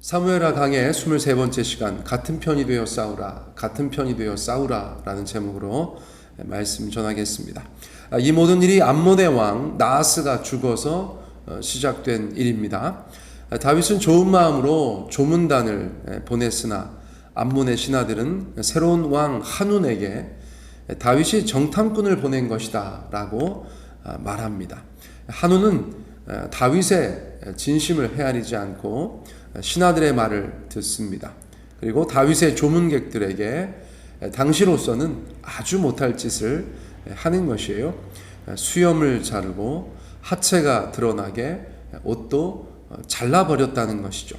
사무엘하 강의 23번째 시간, 같은 편이 되어 싸우라, 같은 편이 되어 싸우라 라는 제목으로 말씀 전하겠습니다. 이 모든 일이 암몬의 왕 나하스가 죽어서 시작된 일입니다. 다윗은 좋은 마음으로 조문단을 보냈으나 암몬의 신하들은 새로운 왕 한운에게 다윗이 정탐꾼을 보낸 것이다 라고 말합니다. 한운은 다윗의 진심을 헤아리지 않고 신하들의 말을 듣습니다. 그리고 다윗의 조문객들에게 당시로서는 아주 못할 짓을 하는 것이에요. 수염을 자르고 하체가 드러나게 옷도 잘라버렸다는 것이죠.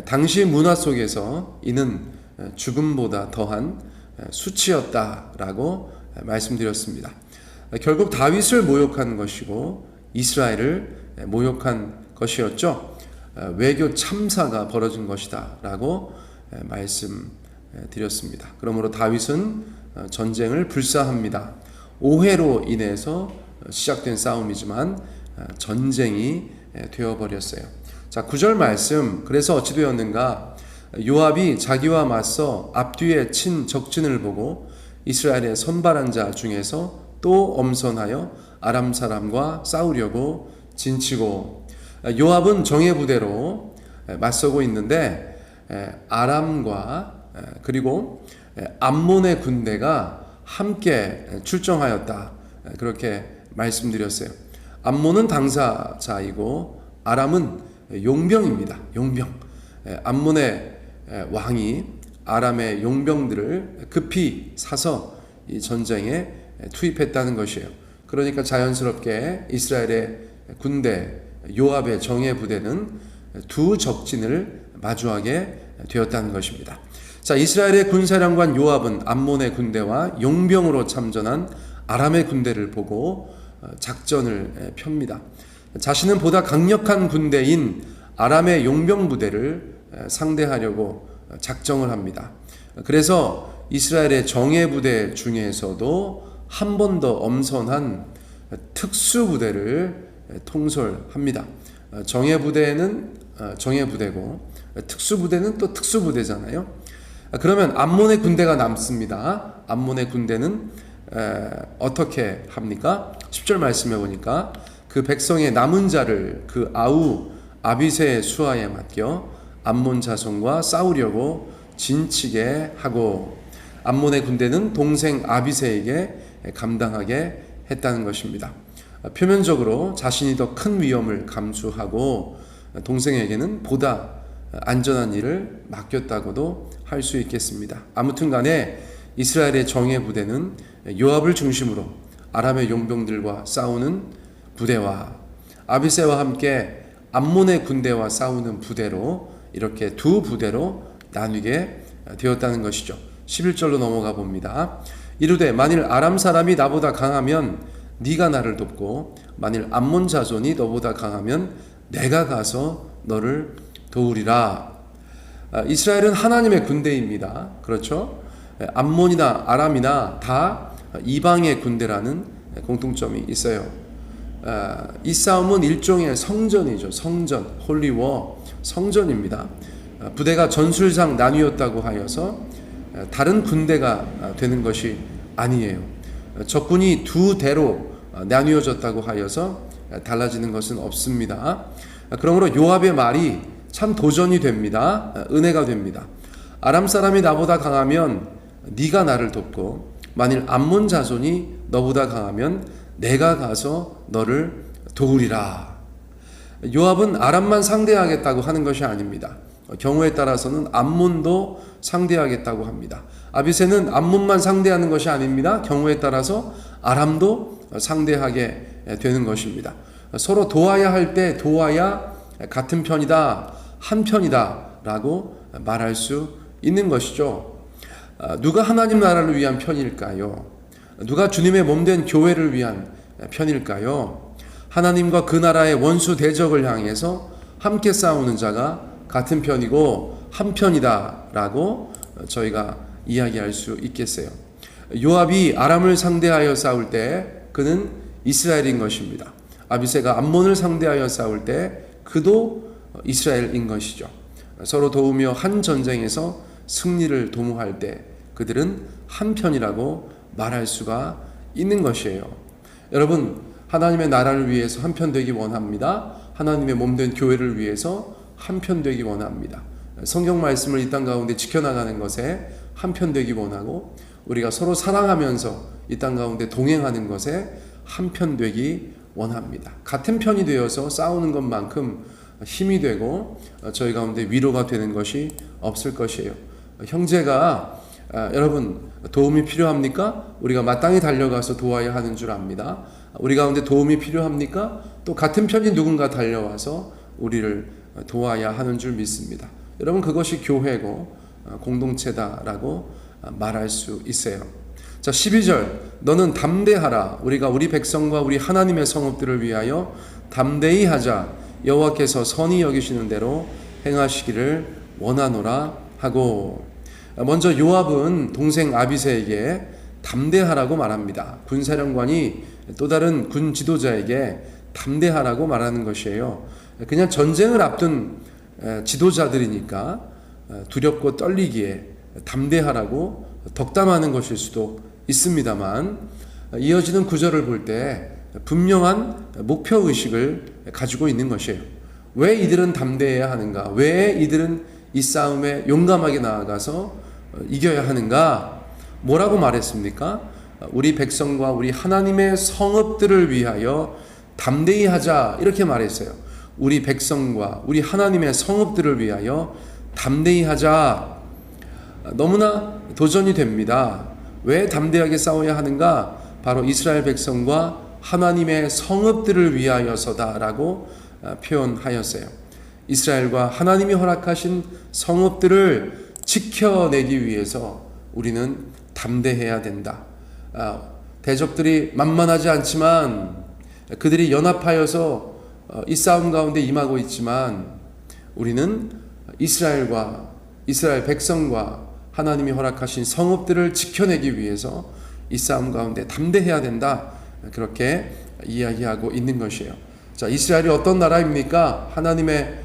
당시 문화 속에서 이는 죽음보다 더한 수치였다라고 말씀드렸습니다. 결국 다윗을 모욕한 것이고 이스라엘을 모욕한 것이었죠. 외교 참사가 벌어진 것이다 라고 말씀드렸습니다. 그러므로 다윗은 전쟁을 불사합니다. 오해로 인해서 시작된 싸움이지만 전쟁이 되어버렸어요. 자, 9절 말씀, 그래서 어찌 되었는가? 요압이 자기와 맞서 앞뒤에 친 적진을 보고 이스라엘의 선발한 자 중에서 또 엄선하여 아람 사람과 싸우려고 진치고, 요압은 정예 부대로 맞서고 있는데 아람과 그리고 암몬의 군대가 함께 출정하였다, 그렇게 말씀드렸어요. 암몬은 당사자이고 아람은 용병입니다. 용병. 암몬의 왕이 아람의 용병들을 급히 사서 이 전쟁에 투입했다는 것이에요. 그러니까 자연스럽게 이스라엘의 군대 요압의 정예 부대는 두 적진을 마주하게 되었다는 것입니다. 자, 이스라엘의 군사령관 요압은 암몬의 군대와 용병으로 참전한 아람의 군대를 보고 작전을 펴니다. 자신은 보다 강력한 군대인 아람의 용병 부대를 상대하려고 작정을 합니다. 그래서 이스라엘의 정예 부대 중에서도 한 번 더 엄선한 특수 부대를 통솔합니다. 정예 부대는 정예 부대고 특수 부대는 또 특수 부대잖아요. 그러면 암몬의 군대가 남습니다. 암몬의 군대는 어떻게 합니까? 10절 말씀해 보니까 그 백성의 남은 자를 그 아우 아비새의 수하에 맡겨 암몬 자손과 싸우려고 진치게 하고, 암몬의 군대는 동생 아비새에게 감당하게 했다는 것입니다. 표면적으로 자신이 더 큰 위험을 감수하고 동생에게는 보다 안전한 일을 맡겼다고도 할 수 있겠습니다. 아무튼 간에 이스라엘의 정예 부대는 요압을 중심으로 아람의 용병들과 싸우는 부대와 아비새와 함께 암몬의 군대와 싸우는 부대로, 이렇게 두 부대로 나뉘게 되었다는 것이죠. 11절로 넘어가 봅니다. 이르되 만일 아람 사람이 나보다 강하면 네가 나를 돕고 만일 암몬 자손이 너보다 강하면 내가 가서 너를 도우리라. 이스라엘은 하나님의 군대입니다. 그렇죠? 암몬이나 아람이나 다 이방의 군대라는 공통점이 있어요. 이 싸움은 일종의 성전이죠. 성전, 홀리워, 성전입니다. 부대가 전술상 나뉘었다고 하여서 다른 군대가 되는 것이 아니에요. 적군이 두 대로 나뉘어졌다고 하여서 달라지는 것은 없습니다. 그러므로 요압의 말이 참 도전이 됩니다. 은혜가 됩니다. 아람 사람이 나보다 강하면 네가 나를 돕고 만일 암몬 자손이 너보다 강하면 내가 가서 너를 도우리라. 요압은 아람만 상대하겠다고 하는 것이 아닙니다. 경우에 따라서는 암몬도 상대하겠다고 합니다. 아비새는 암몬만 상대하는 것이 아닙니다. 경우에 따라서 아람도 상대하게 되는 것입니다. 서로 도와야 할 때 도와야 같은 편이다, 한 편이다 라고 말할 수 있는 것이죠. 누가 하나님 나라를 위한 편일까요? 누가 주님의 몸된 교회를 위한 편일까요? 하나님과 그 나라의 원수 대적을 향해서 함께 싸우는 자가 같은 편이고 한 편이다 라고 저희가 이야기할 수 있겠어요. 요압이 아람을 상대하여 싸울 때 그는 이스라엘인 것입니다. 아비새가 암몬을 상대하여 싸울 때 그도 이스라엘인 것이죠. 서로 도우며 한 전쟁에서 승리를 도모할 때 그들은 한편이라고 말할 수가 있는 것이에요. 여러분, 하나님의 나라를 위해서 한편 되기 원합니다. 하나님의 몸된 교회를 위해서 한편 되기 원합니다. 성경 말씀을 이 땅 가운데 지켜나가는 것에 한편 되기 원하고, 우리가 서로 사랑하면서 이 땅 가운데 동행하는 것에 한편 되기 원합니다. 같은 편이 되어서 싸우는 것만큼 힘이 되고 저희 가운데 위로가 되는 것이 없을 것이에요. 형제가 여러분 도움이 필요합니까? 우리가 마땅히 달려가서 도와야 하는 줄 압니다. 우리 가운데 도움이 필요합니까? 또 같은 편이 누군가 달려와서 우리를 도와야 하는 줄 믿습니다. 여러분, 그것이 교회고 공동체다라고 말할 수 있어요. 자, 12절, 너는 담대하라. 우리가 우리 백성과 우리 하나님의 성읍들을 위하여 담대히 하자. 여호와께서 선히 여기시는 대로 행하시기를 원하노라 하고, 먼저 요압은 동생 아비새에게 담대하라고 말합니다. 군사령관이 또 다른 군 지도자에게 담대하라고 말하는 것이에요. 그냥 전쟁을 앞둔 지도자들이니까 두렵고 떨리기에 담대하라고 덕담하는 것일 수도 있습니다만, 이어지는 구절을 볼 때 분명한 목표의식을 가지고 있는 것이에요. 왜 이들은 담대해야 하는가? 왜 이들은 이 싸움에 용감하게 나아가서 이겨야 하는가? 뭐라고 말했습니까? 우리 백성과 우리 하나님의 성읍들을 위하여 담대히 하자, 이렇게 말했어요. 우리 백성과 우리 하나님의 성읍들을 위하여 담대히 하자. 너무나 도전이 됩니다. 왜 담대하게 싸워야 하는가? 바로 이스라엘 백성과 하나님의 성읍들을 위하여서다라고 표현하였어요. 이스라엘과 하나님이 허락하신 성읍들을 지켜내기 위해서 우리는 담대해야 된다. 대적들이 만만하지 않지만 그들이 연합하여서 이 싸움 가운데 임하고 있지만, 우리는 이스라엘 백성과 하나님이 허락하신 성읍들을 지켜내기 위해서 이 싸움 가운데 담대해야 된다. 그렇게 이야기하고 있는 것이에요. 자, 이스라엘이 어떤 나라입니까? 하나님의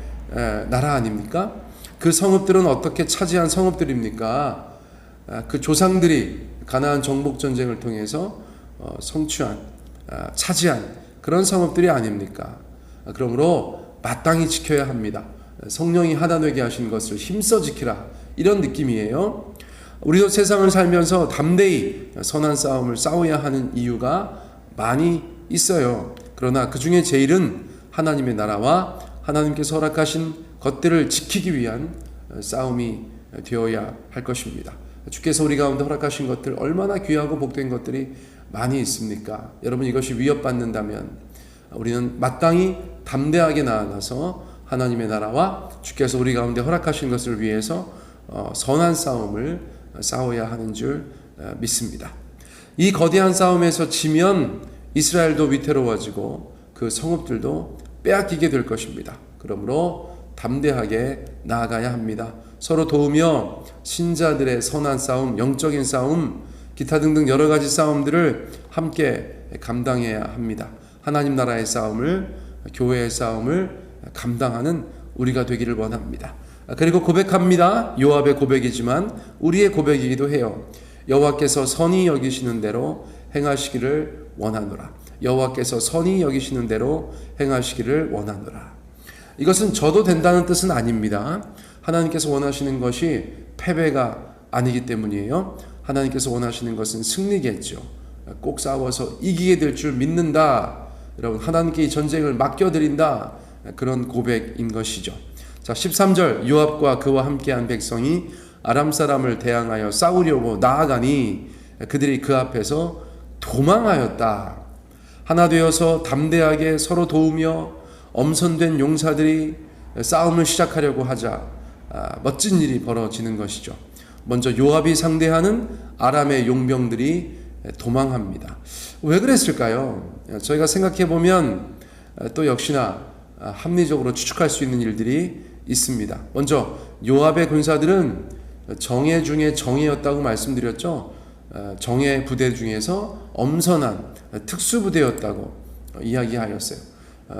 나라 아닙니까? 그 성읍들은 어떻게 차지한 성읍들입니까? 그 조상들이 가나안 정복 전쟁을 통해서 성취한, 차지한 그런 성읍들이 아닙니까? 그러므로 마땅히 지켜야 합니다. 성령이 하나 되게 하신 것을 힘써 지키라, 이런 느낌이에요. 우리도 세상을 살면서 담대히 선한 싸움을 싸워야 하는 이유가 많이 있어요. 그러나 그 중에 제일은 하나님의 나라와 하나님께서 허락하신 것들을 지키기 위한 싸움이 되어야 할 것입니다. 주께서 우리 가운데 허락하신 것들, 얼마나 귀하고 복된 것들이 많이 있습니까? 여러분, 이것이 위협받는다면 우리는 마땅히 담대하게 나아가서 하나님의 나라와 주께서 우리 가운데 허락하신 것을 위해서 선한 싸움을 싸워야 하는 줄 믿습니다. 이 거대한 싸움에서 지면 이스라엘도 위태로워지고 그 성읍들도 빼앗기게 될 것입니다. 그러므로 담대하게 나아가야 합니다. 서로 도우며 신자들의 선한 싸움, 영적인 싸움, 기타 등등 여러 가지 싸움들을 함께 감당해야 합니다. 하나님 나라의 싸움을, 교회의 싸움을 감당하는 우리가 되기를 원합니다. 그리고 고백합니다. 요압의 고백이지만 우리의 고백이기도 해요. 여호와께서 선히 여기시는 대로 행하시기를 원하노라. 여호와께서 선히 여기시는 대로 행하시기를 원하노라. 이것은 저도 된다는 뜻은 아닙니다. 하나님께서 원하시는 것이 패배가 아니기 때문이에요. 하나님께서 원하시는 것은 승리겠죠. 꼭 싸워서 이기게 될 줄 믿는다. 여러분, 하나님께 이 전쟁을 맡겨드린다. 그런 고백인 것이죠. 자, 13절, 요압과 그와 함께한 백성이 아람 사람을 대항하여 싸우려고 나아가니 그들이 그 앞에서 도망하였다. 하나 되어서 담대하게 서로 도우며 엄선된 용사들이 싸움을 시작하려고 하자 멋진 일이 벌어지는 것이죠. 먼저 요압이 상대하는 아람의 용병들이 도망합니다. 왜 그랬을까요? 저희가 생각해 보면 또 역시나 합리적으로 추측할 수 있는 일들이 있습니다. 먼저 요압의 군사들은 정예 중에 정예였다고 말씀드렸죠. 정예 부대 중에서 엄선한 특수부대였다고 이야기하였어요.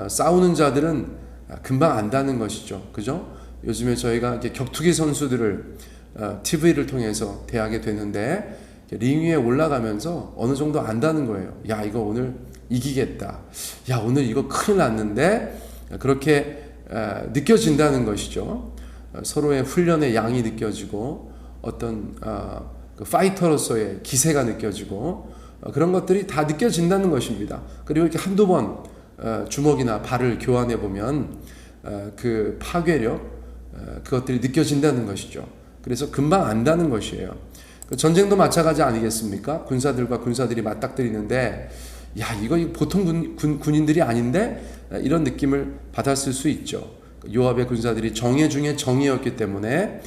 싸우는 자들은 금방 안다는 것이죠. 그죠? 요즘에 저희가 이렇게 격투기 선수들을 TV를 통해서 대하게 되는데 링 위에 올라가면서 어느 정도 안다는 거예요. 야, 이거 오늘 이기겠다. 야, 오늘 이거 큰일 났는데 그렇게 느껴진다는 것이죠. 서로의 훈련의 양이 느껴지고 어떤 그 파이터로서의 기세가 느껴지고 그런 것들이 다 느껴진다는 것입니다. 그리고 이렇게 한두 번 주먹이나 발을 교환해 보면 그 파괴력 그것들이 느껴진다는 것이죠. 그래서 금방 안다는 것이에요. 전쟁도 마찬가지 아니겠습니까? 군사들과 군사들이 맞닥뜨리는데 야, 이거 보통 군인들이 아닌데 이런 느낌을 받았을 수 있죠. 요압의 군사들이 정예 중에 정예였기 때문에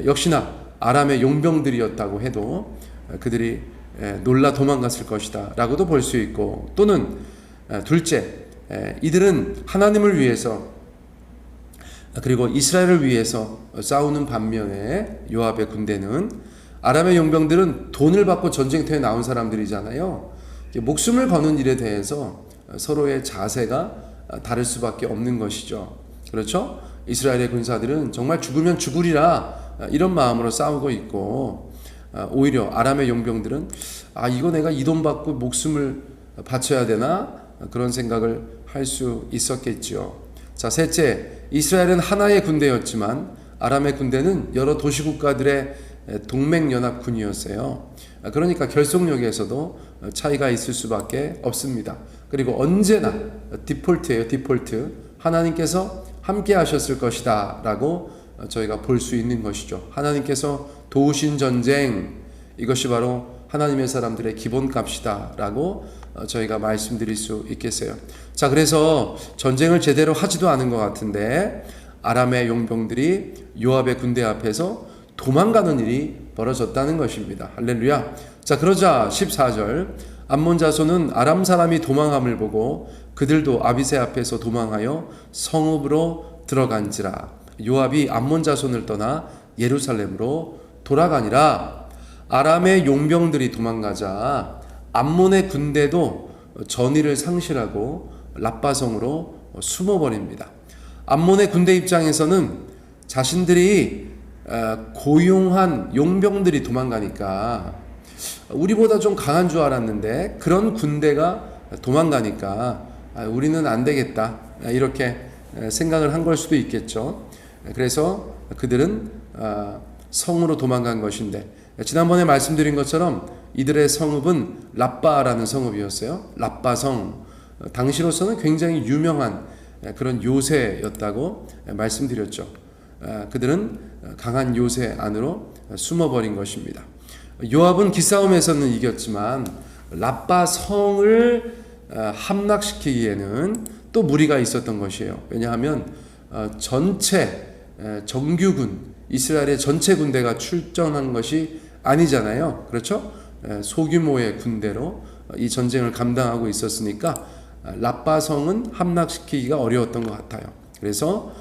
역시나 아람의 용병들이었다고 해도 그들이 놀라 도망갔을 것이다 라고도 볼 수 있고, 또는 둘째, 이들은 하나님을 위해서 그리고 이스라엘을 위해서 싸우는 반면에 요압의 군대는, 아람의 용병들은 돈을 받고 전쟁터에 나온 사람들이잖아요. 목숨을 거는 일에 대해서 서로의 자세가 다를 수밖에 없는 것이죠. 그렇죠? 이스라엘의 군사들은 정말 죽으면 죽으리라 이런 마음으로 싸우고 있고, 오히려 아람의 용병들은 이거 내가 이 돈 받고 목숨을 바쳐야 되나 그런 생각을 할 수 있었겠죠. 자, 셋째, 이스라엘은 하나의 군대였지만 아람의 군대는 여러 도시국가들의 동맹연합군이었어요. 그러니까 결속력에서도 차이가 있을 수밖에 없습니다. 그리고 언제나 디폴트예요. 디폴트. 하나님께서 함께 하셨을 것이다 라고 저희가 볼 수 있는 것이죠. 하나님께서 도우신 전쟁, 이것이 바로 하나님의 사람들의 기본값이다 라고 저희가 말씀드릴 수 있겠어요. 자, 그래서 전쟁을 제대로 하지도 않은 것 같은데 아람의 용병들이 요압의 군대 앞에서 도망가는 일이 벌어졌다는 것입니다. 할렐루야. 자, 그러자 14절, 암몬 자손은 아람 사람이 도망함을 보고 그들도 아비새 앞에서 도망하여 성읍으로 들어간지라. 요압이 암몬 자손을 떠나 예루살렘으로 돌아가니라. 아람의 용병들이 도망가자 암몬의 군대도 전의를 상실하고 랍바성으로 숨어버립니다. 암몬의 군대 입장에서는 자신들이 고용한 용병들이 도망가니까 우리보다 좀 강한 줄 알았는데 그런 군대가 도망가니까 우리는 안 되겠다 이렇게 생각을 한 걸 수도 있겠죠. 그래서 그들은 성으로 도망간 것인데, 지난번에 말씀드린 것처럼 이들의 성읍은 랍바라는 성읍이었어요. 랍바성. 당시로서는 굉장히 유명한 그런 요새였다고 말씀드렸죠. 그들은 강한 요새 안으로 숨어버린 것입니다. 요압은 기싸움에서는 이겼지만 랍바성을 함락시키기에는 또 무리가 있었던 것이에요. 왜냐하면 전체 정규군, 이스라엘의 전체 군대가 출전한 것이 아니잖아요. 그렇죠? 소규모의 군대로 이 전쟁을 감당하고 있었으니까 랍바성은 함락시키기가 어려웠던 것 같아요. 그래서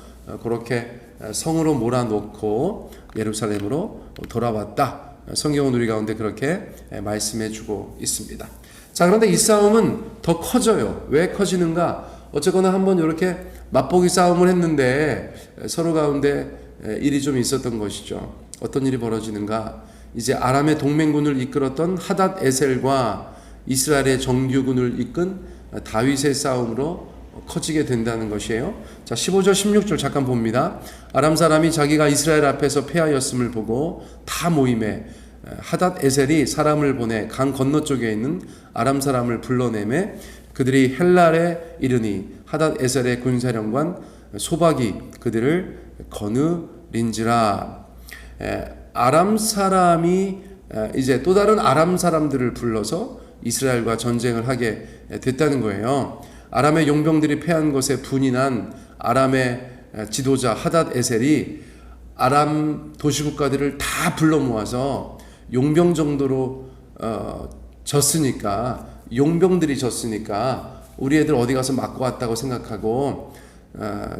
그렇게 성으로 몰아놓고 예루살렘으로 돌아왔다. 성경은 우리 가운데 그렇게 말씀해 주고 있습니다. 자, 그런데 이 싸움은 더 커져요. 왜 커지는가? 어쨌거나 한번 이렇게 맞보기 싸움을 했는데 서로 가운데 일이 좀 있었던 것이죠. 어떤 일이 벌어지는가? 이제 아람의 동맹군을 이끌었던 하닷 에셀과 이스라엘의 정규군을 이끈 다윗의 싸움으로 커지게 된다는 것이에요. 자, 15절 16절 잠깐 봅니다. 아람 사람이 자기가 이스라엘 앞에서 패하였음을 보고 다 모임에 하닷 에셀이 사람을 보내 강 건너쪽에 있는 아람 사람을 불러내매 그들이 헬랄에 이르니 하닷 에셀의 군사령관 소박이 그들을 거느린지라. 아람 사람이 이제 또 다른 아람 사람들을 불러서 이스라엘과 전쟁을 하게 됐다는 거예요. 아람의 용병들이 패한 것에 분이 난 아람의 지도자 하닷 에셀이 아람 도시국가들을 다 불러 모아서 용병 정도로 졌으니까, 용병들이 졌으니까 우리 애들 어디 가서 맞고 왔다고 생각하고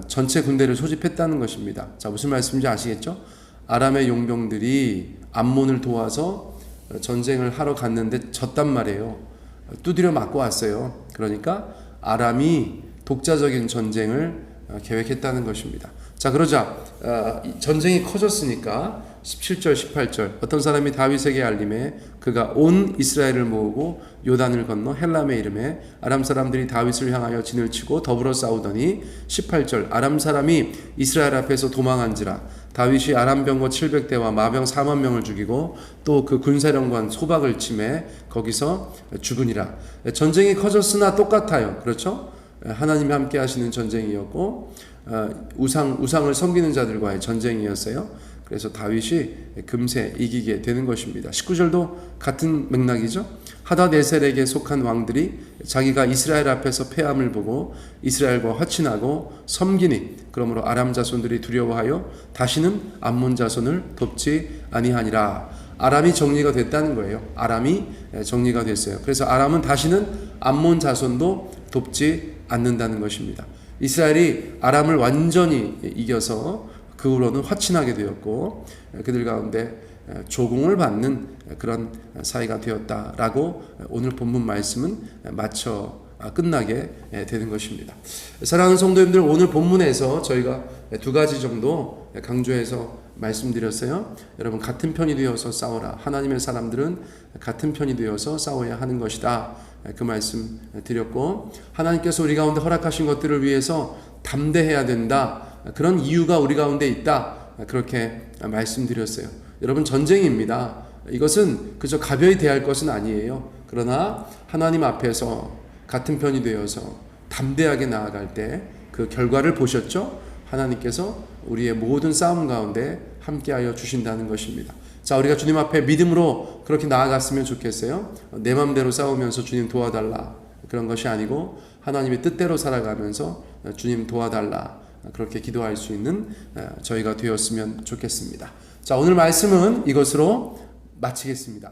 전체 군대를 소집했다는 것입니다. 자, 무슨 말씀인지 아시겠죠? 아람의 용병들이 암몬을 도와서 전쟁을 하러 갔는데 졌단 말이에요. 두드려 맞고 왔어요. 그러니까 아람이 독자적인 전쟁을 계획했다는 것입니다. 자, 그러자 전쟁이 커졌으니까 17절 18절 어떤 사람이 다윗에게 알림해 그가 온 이스라엘을 모으고 요단을 건너 헬람의 이름에 아람 사람들이 다윗을 향하여 진을 치고 더불어 싸우더니 18절 아람 사람이 이스라엘 앞에서 도망한지라 다윗이 아람 병거 700대와 마병 4만 명을 죽이고 또 그 군사령관 소박을 치매 거기서 죽으니라. 전쟁이 커졌으나 똑같아요. 그렇죠? 하나님이 함께 하시는 전쟁이었고 우상을 섬기는 자들과의 전쟁이었어요. 그래서 다윗이 금세 이기게 되는 것입니다. 19절도 같은 맥락이죠. 하다네셀에게 속한 왕들이 자기가 이스라엘 앞에서 패함을 보고 이스라엘과 화친하고 섬기니 그러므로 아람 자손들이 두려워하여 다시는 암몬 자손을 돕지 아니하니라. 아람이 정리가 됐다는 거예요. 아람이 정리가 됐어요. 그래서 아람은 다시는 암몬 자손도 돕지 않는다는 것입니다. 이스라엘이 아람을 완전히 이겨서 그 후로는 화친하게 되었고 그들 가운데 조공을 받는 그런 사이가 되었다라고 오늘 본문 말씀은 마쳐 끝나게 되는 것입니다. 사랑하는 성도님들, 오늘 본문에서 저희가 두 가지 정도 강조해서 말씀드렸어요. 여러분, 같은 편이 되어서 싸워라. 하나님의 사람들은 같은 편이 되어서 싸워야 하는 것이다. 그 말씀 드렸고, 하나님께서 우리 가운데 허락하신 것들을 위해서 담대해야 된다. 그런 이유가 우리 가운데 있다. 그렇게 말씀드렸어요. 여러분, 전쟁입니다. 이것은 그저 가벼이 대할 것은 아니에요. 그러나 하나님 앞에서 같은 편이 되어서 담대하게 나아갈 때 그 결과를 보셨죠? 하나님께서 우리의 모든 싸움 가운데 함께하여 주신다는 것입니다. 자, 우리가 주님 앞에 믿음으로 그렇게 나아갔으면 좋겠어요. 내 맘대로 싸우면서 주님 도와달라. 그런 것이 아니고 하나님의 뜻대로 살아가면서 주님 도와달라. 그렇게 기도할 수 있는 저희가 되었으면 좋겠습니다. 자, 오늘 말씀은 이것으로 마치겠습니다.